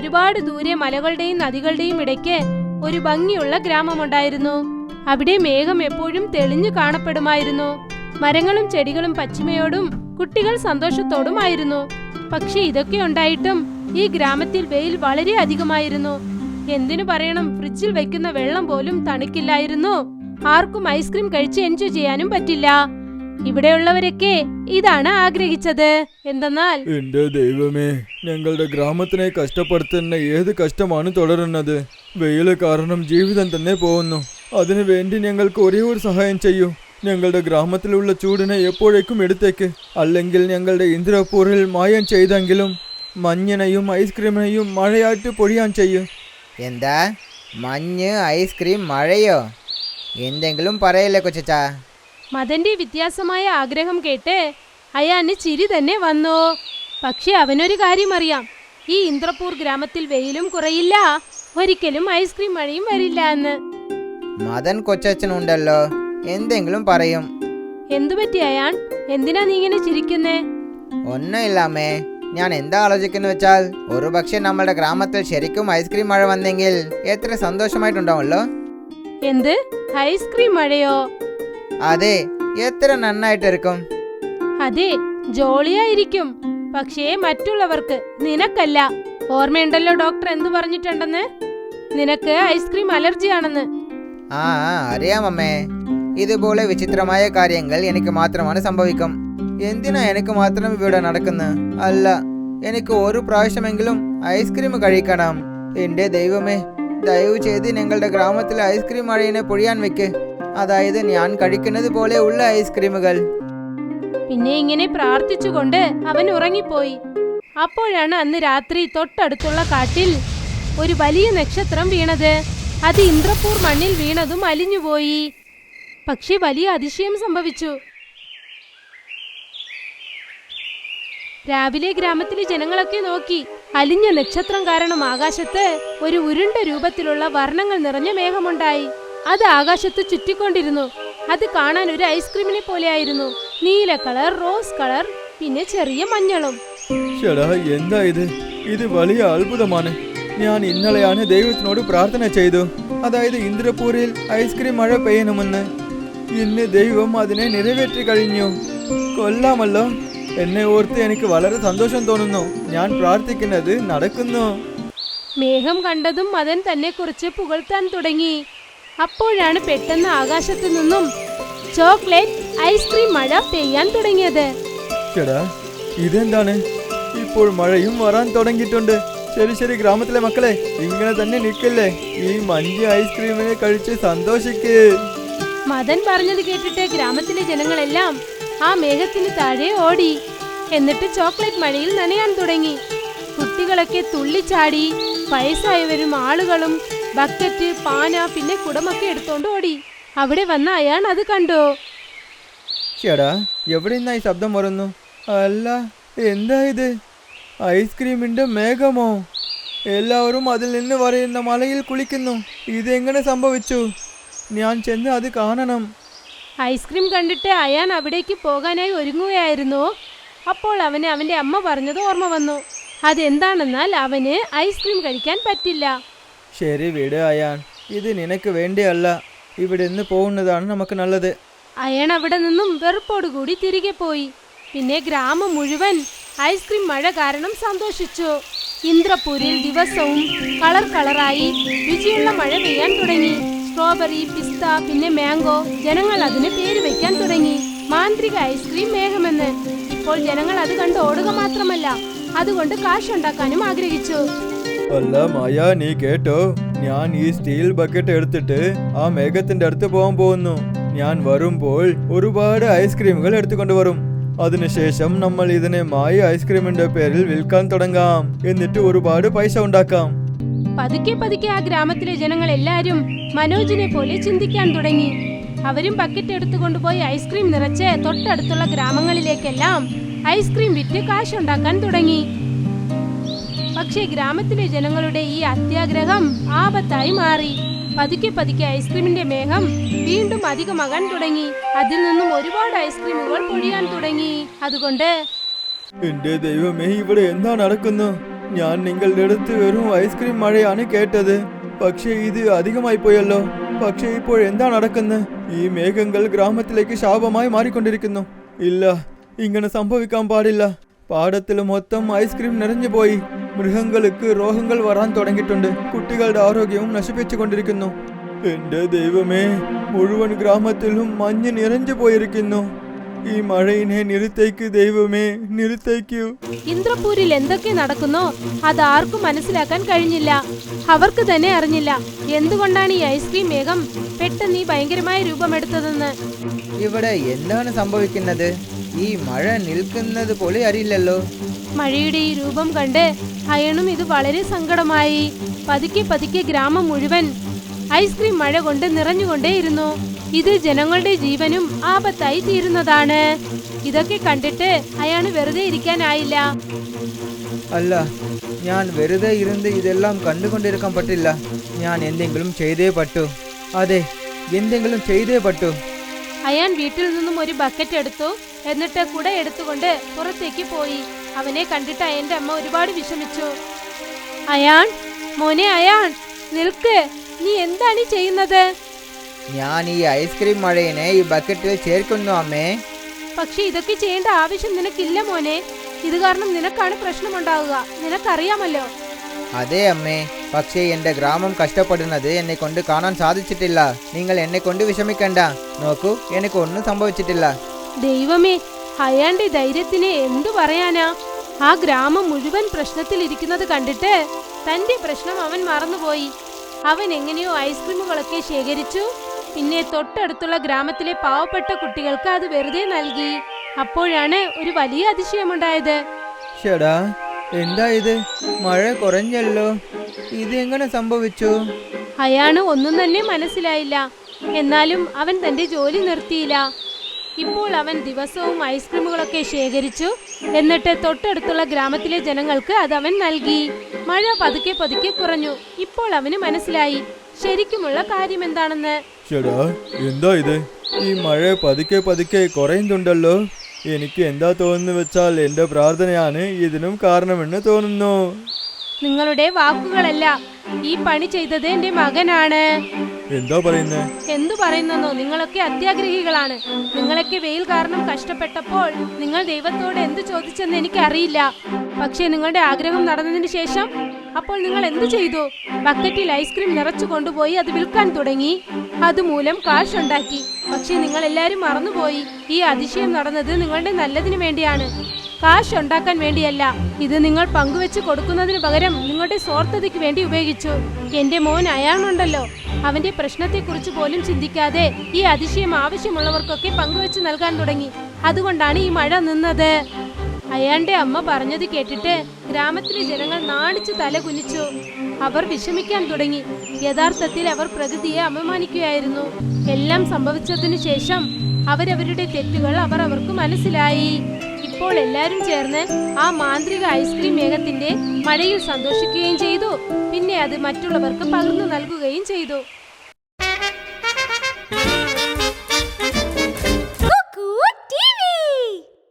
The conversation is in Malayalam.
ഒരുപാട് ദൂരെ മലകളുടെയും നദികളുടെയും ഇടയ്ക്ക് ഒരു ഭംഗിയുള്ള ഗ്രാമമുണ്ടായിരുന്നു. അവിടെ മേഘം എപ്പോഴും തെളിഞ്ഞു കാണപ്പെടുമായിരുന്നു. മരങ്ങളും ചെടികളും പച്ചിമയോടും കുട്ടികൾ സന്തോഷത്തോടുമായിരുന്നു. പക്ഷെ ഇതൊക്കെ ഉണ്ടായിട്ടും ഈ ഗ്രാമത്തിൽ വെയിൽ വളരെ അധികമായിരുന്നു. എന്തിനു പറയണം, ഫ്രിഡ്ജിൽ വെക്കുന്ന വെള്ളം പോലും തണുക്കില്ലായിരുന്നു. ആർക്കും ഐസ്ക്രീം കഴിച്ച് എൻജോയ് ചെയ്യാനും പറ്റില്ല. ഇവിടെയുള്ളവരൊക്കെ ഇതാണ് ആഗ്രഹിച്ചത്. എന്തെന്നാൽ, എന്റെ ദൈവമേ, ഞങ്ങളുടെ ഗ്രാമത്തിനെ കഷ്ടപ്പെടുത്തുന്ന ഏത് കഷ്ടമാണ് തുടരുന്നത്? വെയില് കാരണം ജീവിതം തന്നെ പോകുന്നു. അതിനു വേണ്ടി ഞങ്ങൾക്ക് ഒരേ ഒരു സഹായം ചെയ്യൂ. ഞങ്ങളുടെ ഗ്രാമത്തിലുള്ള ചൂടിനെ എപ്പോഴേക്കും എടുത്തേക്ക്. അല്ലെങ്കിൽ ഞങ്ങളുടെ ഇന്ദ്രപൂരിൽ മായം ചെയ്തെങ്കിലും മഞ്ഞിനെയും ഐസ്ക്രീമിനെയും മഴയായിട്ട് പൊഴിയാൻ ചെയ്യൂ. എന്താ മഞ്ഞ്, ഐസ്ക്രീം, മഴയോ? എന്തെങ്കിലും പറയല്ലേ കൊച്ചാ? മദന്റെ വ്യത്യാസമായ ആഗ്രഹം കേട്ട് അയാന് ചിരി തന്നെ വന്നു. പക്ഷെ അവനൊരു കാര്യം അറിയാം, ഈ ഇന്ദ്രപൂർ ഗ്രാമത്തിൽ വെയിലും കുറയില്ല, ഒരിക്കലും ഐസ്ക്രീം മഴയും വരില്ല എന്ന്. മദൻ കൊച്ചനുണ്ടല്ലോ, എന്തെങ്കിലും പറയും. എന്തുപറ്റി അയാൻ? എന്തിനാ നീ ഇങ്ങനെ ചിരിക്കുന്നേ? ഒന്നുമില്ലാമേ, ഞാൻ എന്താ ആലോചിക്കുന്നു വെച്ചാൽ, ഒരുപക്ഷെ നമ്മുടെ ഗ്രാമത്തിൽ ശരിക്കും ഐസ്ക്രീം മഴ വന്നെങ്കിൽ എത്ര സന്തോഷമായിട്ടുണ്ടാവുമല്ലോ. എന്ത് ഐസ്ക്രീം മഴയോ? അതെ, എത്ര നന്നായിട്ടിരിക്കും. അതെ, ജോളിയായിരിക്കും. പക്ഷേ മറ്റുള്ളവർക്ക്, നിനക്കല്ല. ഓർമ്മയുണ്ടല്ലോ ഡോക്ടർ എന്തു പറഞ്ഞിട്ടുണ്ടെന്ന്? നിനക്ക് ഐസ്ക്രീം അലർജിയാണെന്ന്. ആ അറിയാമമ്മേ, ഇതുപോലെ വിചിത്രമായ കാര്യങ്ങൾ എനിക്ക് മാത്രമാണ് സംഭവിക്കും. എന്തിനാ എനിക്ക് മാത്രം ഇവിടെ നടക്കുന്നത്? അല്ല, എനിക്ക് ഒരു പ്രാവശ്യമെങ്കിലും ഐസ്ക്രീം കഴിക്കണം. എന്റെ ദൈവമേ, ദയവ് ചെയ്ത് ഞങ്ങളുടെ ഗ്രാമത്തിലെ ഐസ്ക്രീം മഴയിനെ പൊഴിയാൻ വെക്ക്. അതായത് ഞാൻ കഴിക്കുന്നത് പോലെ ഉള്ള ഐസ്ക്രീമുകൾ. പിന്നെ ഇങ്ങനെ പ്രാർത്ഥിച്ചുകൊണ്ട് അവൻ ഉറങ്ങിപ്പോയി. അപ്പോഴാണ് അന്ന് രാത്രി തൊട്ടടുത്തുള്ള കാട്ടിൽ ഒരു വലിയ നക്ഷത്രം വീണത്. അത് ഇന്ദ്രപൂർ മണ്ണിൽ വീണതും അലിഞ്ഞുപോയി. പക്ഷെ വലിയ അതിശയം സംഭവിച്ചു. രാവിലെ ഗ്രാമത്തിലെ ജനങ്ങളൊക്കെ നോക്കി. അലിഞ്ഞ നക്ഷത്രം കാരണം ആകാശത്ത് ഒരു ഉരുണ്ട രൂപത്തിലുള്ള വർണ്ണങ്ങൾ നിറഞ്ഞ മേഘമുണ്ടായി. അത് ആകാശത്ത് ചുറ്റിക്കൊണ്ടിരുന്നു. അത് കാണാൻ ഒരു ഐസ്ക്രീമിനെ പോലെയായിരുന്നു. നീല കളർ, റോസ് കളർ, പിന്നെ ചെറിയ മഞ്ഞളും. ചേടാ, എന്താ ഇത്? ഇത് വലിയ അത്ഭുതമാണ്. ഞാൻ ഇന്നലെയാണ് ദൈവത്തിനോട് പ്രാർത്ഥന ചെയ്തു, അതായത് ഇന്ദ്രപൂരിൽ ഐസ്ക്രീം മഴ പെയ്യണമെന്ന്. ഇന്ന് ദൈവം അതിനെ നിറവേറ്റി കഴിഞ്ഞു. കൊല്ലാമല്ലോ. എന്നെ ഓർത്ത് എനിക്ക് വളരെ സന്തോഷം തോന്നുന്നു. ഞാൻ പ്രാർത്ഥിക്കുന്നത് നടക്കുന്നു. മേഘം കണ്ടതും മദൻ തന്നെ കുറിച്ച് പുകഴ്ത്താൻ തുടങ്ങി. അപ്പോഴാണ് പെട്ടെന്ന് ആകാശത്തു നിന്നും ചോക്ലേറ്റ് ഐസ്ക്രീം മഴ പെയ്യാൻ തുടങ്ങിയത്. ചേടാ, ഇതെന്താണ്? ഇപ്പോൾ മഴയും വരാൻ തുടങ്ങിയിട്ടുണ്ട്. ശരി ശരി, ഗ്രാമത്തിലെ മക്കളെ, ഇങ്ങനെ തന്നെ നിൽക്കല്ലേ. ഈ മഞ്ഞ് ഐസ്ക്രീമിനെ കഴിച്ച് സന്തോഷിക്ക്. മദൻ പറഞ്ഞത് കേട്ടിട്ട് ഗ്രാമത്തിലെ ജനങ്ങളെല്ലാം ആ മേഘത്തിന് താഴെ ഓടി. എന്നിട്ട് ചോക്ലേറ്റ് മഴയിൽ നനയാൻ തുടങ്ങി. കുട്ടികളൊക്കെ തുള്ളിച്ചാടി. വയസ്സായവരും ആളുകളും ബക്കറ്റ്, പാന, പിന്നെ കുടമൊക്കെ എടുത്തോണ്ട് ഓടി. അവിടെ വന്ന അയാൾ അത് കണ്ടു. ചേടാ, എവിടെ നിന്നായി ശബ്ദം വരുന്നു? അല്ല, എന്താ ഇത്? ഐസ്ക്രീമിന്റെ മേഘമോ? എല്ലാവരും അതിൽ നിന്ന് വരയുന്ന മലയിൽ കുളിക്കുന്നു. ഇതെങ്ങനെ സംഭവിച്ചു? ഞാൻ ചെന്ന് അത് കാണണം. ഐസ്ക്രീം കണ്ടിട്ട് അയാൻ അവിടേക്ക് പോകാനായി ഒരുങ്ങുകയായിരുന്നു. അപ്പോൾ അവന് അവന്റെ അമ്മ പറഞ്ഞത് ഓർമ്മ വന്നു. അതെന്താണെന്നാൽ അവന് ഐസ്ക്രീം കഴിക്കാൻ പറ്റില്ല. ശരി വിട് അയാൻ, ഇത് നിനക്ക് വേണ്ടിയല്ല. ഇവിടെ നിന്ന് പോകുന്നതാണ് നമുക്ക് നല്ലത്. അയാൻ അവിടെ നിന്നും വെറുപ്പോടുകൂടി തിരികെ പോയി. പിന്നെ ഗ്രാമം മുഴുവൻ ഐസ്ക്രീം മഴ കാരണം സന്തോഷിച്ചു. ഇന്ദ്രപൂരിൽ ദിവസവും കളർ കളറായി രുചിയുള്ള മഴ പെയ്യാൻ തുടങ്ങി. സ്ട്രോബെറി, പിസ്ത, പിന്നെ മാംഗോ. ജനങ്ങൾ അതിന് പേര് വയ്ക്കാൻ തുടങ്ങി. മാന്ത്രിക ഐസ്ക്രീം മേഘമെന്ന്. ഇപ്പോൾ ജനങ്ങൾ അത് കണ്ട് ഓടുക മാത്രമല്ല, അതുകൊണ്ട് കാശുണ്ടാക്കാനും ആഗ്രഹിച്ചു. അല്ല മായ, നീ കേട്ടോ? ഞാൻ ഈ സ്റ്റീൽ ബക്കറ്റ് എടുത്തിട്ട് ആ മേഘത്തിന്റെ അടുത്ത് പോകാൻ പോകുന്നു. ഞാൻ വരുമ്പോൾ ഒരുപാട് ഐസ്ക്രീമുകൾ എടുത്തുകൊണ്ട് വരും. അതിനുശേഷം നമ്മൾ ഇതിനെ മായ ഐസ്ക്രീമിന്റെ പേരിൽ വിൽക്കാൻ തുടങ്ങാം. എന്നിട്ട് ഒരുപാട് പൈസ ഉണ്ടാക്കാം. പതുക്കെ പതുക്കെ ആ ഗ്രാമത്തിലെ ജനങ്ങൾ എല്ലാരും മനോജിനെ പോലെ ചിന്തിക്കാൻ തുടങ്ങി. അവരും ബക്കറ്റ് എടുത്തുകൊണ്ടുപോയി ഐസ്ക്രീം നിറച്ച് തൊട്ടടുത്തുള്ള ഗ്രാമങ്ങളിലേക്കെല്ലാം ഐസ്ക്രീം വിറ്റ് കാശുണ്ടാക്കാൻ തുടങ്ങി. പക്ഷേ ഗ്രാമത്തിലെ ജനങ്ങളുടെ ഈ അത്യാഗ്രഹം ആപത്തായി മാറി. പതുക്കെ പതുക്കെ ഐസ്ക്രീമിന്റെ മേഘം വീണ്ടും അധികമാകാൻ തുടങ്ങി. അതിൽ നിന്നും ഒരുപാട് ഐസ്ക്രീമുകൾ പൊഴിയാൻ തുടങ്ങി. അതുകൊണ്ട് എന്റെ ദൈവമേ, ഇവിടെ എന്താ നടക്കുന്നു? ഞാൻ നിങ്ങളുടെ അടുത്ത് വെറും ഐസ്ക്രീം മഴയാണ് കേട്ടത്. പക്ഷേ ഇത് അധികമായി പോയല്ലോ. പക്ഷേ ഇപ്പോൾ എന്താ നടക്കുന്നത്? ഈ മേഘങ്ങൾ ഗ്രാമത്തിലേക്ക് ശാപമായി മാറിക്കൊണ്ടിരിക്കുന്നു. ഇല്ല, ഇങ്ങനെ സംഭവിക്കാൻ പാടില്ല. പാടത്തിൽ മൊത്തം ഐസ്ക്രീം നിറഞ്ഞു പോയി. മൃഗങ്ങൾക്ക് രോഗങ്ങൾ വരാൻ തുടങ്ങിയിട്ടുണ്ട്. കുട്ടികളുടെ ആരോഗ്യവും നശിപ്പിച്ചുകൊണ്ടിരിക്കുന്നു. എന്റെ ദൈവമേ, മുഴുവൻ ഗ്രാമത്തിലും മഞ്ഞ് നിറഞ്ഞു പോയിരിക്കുന്നു. ഈ മഴയിനെ നിർത്തേക്ക് ദൈവമേ, നിർത്തേക്കൂ. ഇന്ദ്രപൂരിൽ എന്തൊക്കെ നടക്കുന്നോ അത് ആർക്കും മനസ്സിലാക്കാൻ കഴിഞ്ഞില്ല. അവർക്ക് തന്നെ അറിഞ്ഞില്ല എന്തുകൊണ്ടാണ് ഈ ഐസ്ക്രീം മേഘം പെട്ടെന്ന് ഈ ഭയങ്കരമായ രൂപമെടുത്തതെന്ന്. ഇവിടെ എന്താണ് സംഭവിക്കുന്നത്? ഈ മഴ നിൽക്കുന്നത് പോലെ അറിയില്ലല്ലോ. മഴയുടെ ഈ രൂപം കണ്ട് അയണും ഇത് വളരെ സങ്കടമായി. പതുക്കെ പതുക്കെ ഗ്രാമം മുഴുവൻ ഐസ്ക്രീം മഴ കൊണ്ട് നിറഞ്ഞുകൊണ്ടേയിരുന്നു. ഇത് ജനങ്ങളുടെ ജീവനും ആപത്തായി തീരുന്നതാണ്. ഇതൊക്കെ കണ്ടിട്ട് അയാൾ വെറുതെ ഇരിക്കാനായില്ല. അല്ല, ഞാൻ വെറുതെ ഇരുന്ന് ഇതെല്ലാം കണ്ടുകൊണ്ടിരിക്കാൻ പറ്റില്ല. ഞാൻ എന്തെങ്കിലും ചെയ്തേ പറ്റൂ. അതെ, എന്തെങ്കിലും ചെയ്തേ പറ്റൂ. അയാൻ വീട്ടിൽ നിന്നും ഒരു ബക്കറ്റ് എടുത്തു. എന്നിട്ട് കുട എടുത്തുകൊണ്ട് പുറത്തേക്ക് പോയി. അവനെ കണ്ടിട്ട് അയന്റെ അമ്മ ഒരുപാട് വിഷമിച്ചു. അയാൻ, മോനെ അയാൻ, നിൽക്ക്, നീ എന്താണ് ചെയ്യുന്നത്? ഞാൻ ഈ ഐസ്ക്രീം മഴയിനെ ഈ ബക്കറ്റിൽ ചേർക്കുന്നു അമ്മേ. പക്ഷെ ഇതൊക്കെ ചെയ്യേണ്ട ആവശ്യം നിനക്കില്ല മോനെ. ഇത് കാരണം നിനക്കാണ് പ്രശ്നമുണ്ടാവുക, നിനക്കറിയാമല്ലോ. അതെ അമ്മേ, പക്ഷേ എന്റെ ഗ്രാമം കഷ്ടപ്പെടുന്നത് എന്നെ കൊണ്ട് കാണാൻ സാധിച്ചിട്ടില്ല. നിങ്ങൾ എന്നെ കൊണ്ട് വിഷമിക്കണ്ട. നോക്കൂ, എനിക്ക് ഒന്നും സംഭവിച്ചിട്ടില്ല. ദൈവമേ, അയാന്റെ ധൈര്യത്തിന് എന്തു പറയാനാ? ആ ഗ്രാമം മുഴുവൻ പ്രശ്നത്തിൽ ഇരിക്കുന്നത് കണ്ടിട്ട് തന്റെ പ്രശ്നം അവൻ മറന്നുപോയി. അവൻ എങ്ങനെയോ ഐസ്ക്രീമുകളൊക്കെ ശേഖരിച്ചു. പിന്നെ തൊട്ടടുത്തുള്ള ഗ്രാമത്തിലെ പാവപ്പെട്ട കുട്ടികൾക്ക് അത് വെറുതെ നൽകി. അപ്പോഴാണ് ഒരു വലിയ അതിശയമുണ്ടായത്. ഷടാ, എന്താ ഇത്? മഴ കുറഞ്ഞല്ലോ. ഇത് എങ്ങനെ സംഭവിച്ചു? അയാന് ഒന്നും തന്നെ മനസ്സിലായില്ല. എന്നാലും അവൻ തന്റെ ജോലി നിർത്തിയില്ല. ഇപ്പോൾ അവൻ ദിവസവും ഐസ്ക്രീമുകളൊക്കെ ശേഖരിച്ചു. എന്നിട്ട് തൊട്ടടുത്തുള്ള ഗ്രാമത്തിലെ ജനങ്ങൾക്ക് അത് അവൻ നൽകി. മഴ പതുക്കെ പതുക്കെ കുറഞ്ഞു. ഇപ്പോൾ അവന് മനസ്സിലായി ശരിക്കുമുള്ള കാര്യം എന്താണെന്ന്. ചേടാ, എന്താ ഇത്? ഈ മഴ പതുക്കെ പതുക്കെ കുറയുന്നുണ്ടല്ലോ. എനിക്ക് എന്താ തോന്നുന്നു വെച്ചാൽ എന്റെ പ്രാർത്ഥനയാണ് ഇതിനും കാരണമെന്ന് തോന്നുന്നു. നിങ്ങളുടെ വാക്കുകളല്ല, ഈ പണി ചെയ്തത് എന്റെ മകനാണ്. എന്താ പറയുന്നേ? എന്തു പറയുന്നോ? നിങ്ങളൊക്കെ അത്യാഗ്രഹികളാണ്. നിങ്ങളൊക്കെ വെയിൽ കാരണം കഷ്ടപ്പെട്ടപ്പോൾ നിങ്ങൾ ദൈവത്തോട് എന്ത് ചോദിച്ചെന്ന് എനിക്കറിയില്ല. പക്ഷേ നിങ്ങളുടെ ആഗ്രഹം നടന്നതിന് ശേഷം അപ്പോൾ നിങ്ങൾ എന്തു ചെയ്തു? ബക്കറ്റിൽ ഐസ്ക്രീം നിറച്ചു കൊണ്ടുപോയി അത് വിൽക്കാൻ തുടങ്ങി. അതുമൂലം കാശുണ്ടാക്കി. പക്ഷേ നിങ്ങൾ എല്ലാവരും മറന്നുപോയി, ഈ അതിശയം നടന്നത് നിങ്ങളുടെ നല്ലതിന് വേണ്ടിയാണ്, കാശ് ഉണ്ടാക്കാൻ വേണ്ടിയല്ല. ഇത് നിങ്ങൾ പങ്കുവെച്ച് കൊടുക്കുന്നതിന് പകരം നിങ്ങളുടെ സ്വാർത്ഥതയ്ക്ക് വേണ്ടി ഉപയോഗിച്ചു. എന്റെ മോൻ അയാളുണ്ടല്ലോ, അവന്റെ പ്രശ്നത്തെക്കുറിച്ച് പോലും ചിന്തിക്കാതെ ഈ അതിശയം ആവശ്യമുള്ളവർക്കൊക്കെ പങ്കുവെച്ച് നൽകാൻ തുടങ്ങി. അതുകൊണ്ടാണ് ഈ മഴ നിന്നത്. അയാളുടെ അമ്മ പറഞ്ഞത് കേട്ടിട്ട് ഗ്രാമത്തിലെ ജനങ്ങൾ നാണിച്ചു തല കുനിച്ചു. അവർ വിഷമിക്കാൻ തുടങ്ങി. യഥാർത്ഥത്തിൽ അവർ പ്രകൃതിയെ അപമാനിക്കുകയായിരുന്നു. എല്ലാം സംഭവിച്ചതിനു ശേഷം അവരവരുടെ തെറ്റുകൾ അവർക്ക് മനസ്സിലായി. ഇപ്പോൾ എല്ലാരും ചേർന്ന് ആ മാന്ത്രിക ഐസ്ക്രീം മേഘത്തിന്റെ മഴയിൽ സന്തോഷിക്കുകയും ചെയ്തു. പിന്നെ അത് മറ്റുള്ളവർക്ക് പകർന്നു നൽകുകയും ചെയ്തു.